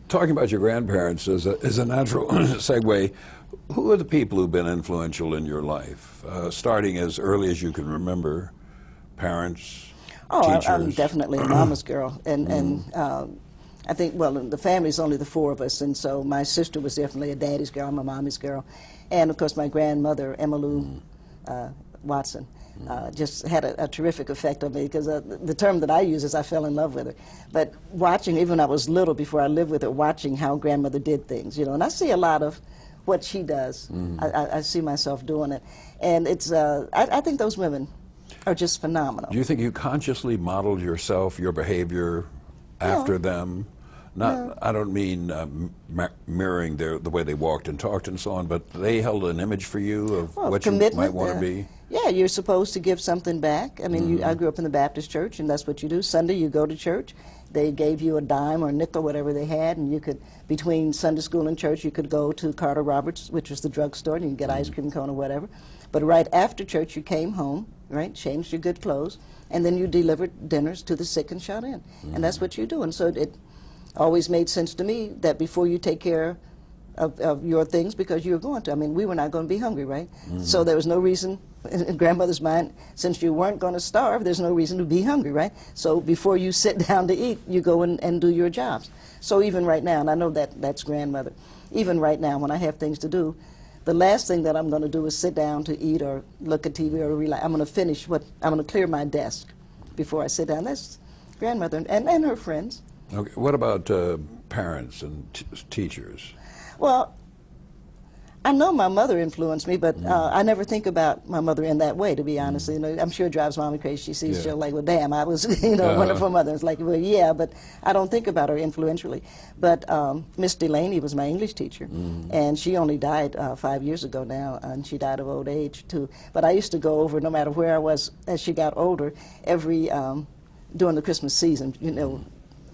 talking about your grandparents is a natural segue. Who are the people who've been influential in your life, starting as early as you can remember? Parents, teachers? I'm definitely a mama's girl, and I think, well, the family's only the four of us, and so my sister was definitely a daddy's girl, I'm a mommy's girl, and of course my grandmother, Emma Lou Watson, just had a terrific effect on me, because the term that I use is I fell in love with her. But watching, even when I was little, before I lived with her, watching how grandmother did things, you know, and I see a lot of what she does. I see myself doing it, and it's, I think those women are just phenomenal. Do you think you consciously modeled yourself, your behavior, after them? Not, I don't mean mirroring the way they walked and talked and so on, but they held an image for you of what you might want to be? Yeah, you're supposed to give something back. I mean, I grew up in the Baptist church, and that's what you do. Sunday, you go to church. They gave you a dime or a nickel, whatever they had, and you could, between Sunday school and church, you could go to Carter Roberts, which was the drugstore, and you could get ice cream cone or whatever. But right after church, you came home, right, changed your good clothes, and then you delivered dinners to the sick and shut in. And that's what you do. And so it always made sense to me that before you take care of your things, because you're going to, I mean, we were not going to be hungry, right? So there was no reason, in grandmother's mind, since you weren't going to starve, there's no reason to be hungry, right? So before you sit down to eat, you go and do your jobs. So even right now, and I know that's grandmother, even right now when I have things to do, the last thing that I'm going to do is sit down to eat or look at TV or relax. I'm going to finish I'm going to clear my desk before I sit down. That's grandmother and her friends. Okay. What about parents and teachers? Well, I know my mother influenced me, but I never think about my mother in that way, to be honest. You know, I'm sure it drives Mommy crazy. She sees she'll like, well, damn, I was, you know, a wonderful mother. It's like, well, yeah, but I don't think about her influentially. But Miss Delaney was my English teacher, and she only died 5 years ago now, and she died of old age, too. But I used to go over, no matter where I was, as she got older, every, during the Christmas season, you know,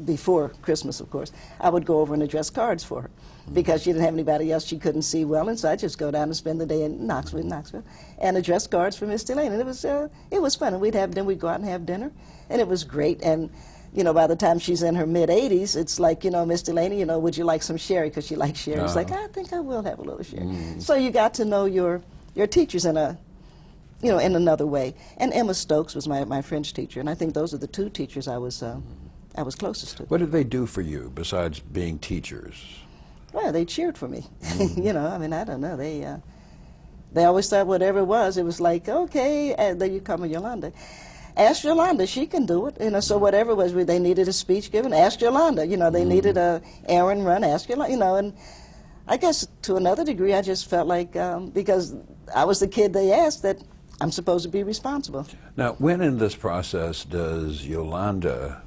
before Christmas, of course, I would go over and address cards for her, because she didn't have anybody else she couldn't see well, and so I'd just go down and spend the day in Knoxville, and address cards for Miss Delaney. And it was fun, and we'd go out and have dinner, and it was great. And you know, by the time she's in her mid-80s, it's like, you know, Miss Delaney, you know, would you like some sherry? Because she likes sherry. It's like, I think I will have a little sherry. So you got to know your teachers in a, you know, in another way. And Emma Stokes was my French teacher, and I think those are the two teachers I was closest to. What did they do for you besides being teachers? Well, they cheered for me. You know, I mean, I don't know. They always thought whatever it was like, okay, then you come with Yolanda. Ask Yolanda, she can do it. You know, so whatever it was, they needed a speech given, ask Yolanda. You know, they needed a errand run, ask Yolanda. You know, and I guess to another degree, I just felt like, because I was the kid they asked, that I'm supposed to be responsible. Now, when in this process does Yolanda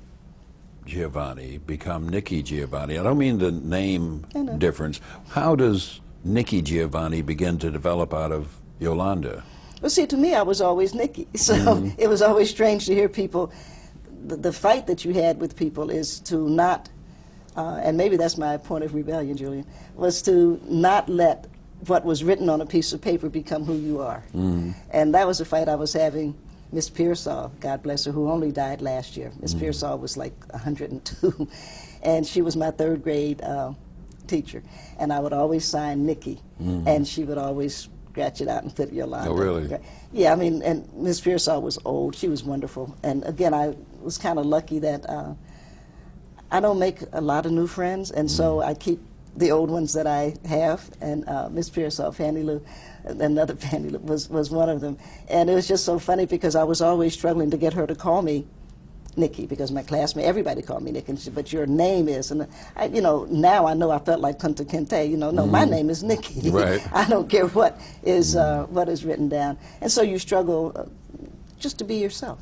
Giovanni become Nikki Giovanni? I don't mean the name difference. How does Nikki Giovanni begin to develop out of Yolanda? Well, see, to me, I was always Nikki, so it was always strange to hear people. The fight that you had with people is to not, and maybe that's my point of rebellion, Julian, was to not let what was written on a piece of paper become who you are. And that was a fight I was having. Miss Pearsall, God bless her, who only died last year. Miss Pearsall was like 102, and she was my third grade teacher. And I would always sign Nikki, and she would always scratch it out and put Yolanda. Oh, really? Yeah, I mean, and Miss Pearsall was old. She was wonderful. And again, I was kind of lucky that I don't make a lot of new friends, and so I keep the old ones that I have. And Miss Pearsall, Fannie Lou, another Fannie Lou, was one of them. And it was just so funny because I was always struggling to get her to call me Nikki, because my classmate, everybody called me Nikki, and she said, but your name is, and I, you know, now I know I felt like Kunta Kinte, you know, no, my name is Nikki. Right. I don't care what is written down. And so you struggle just to be yourself.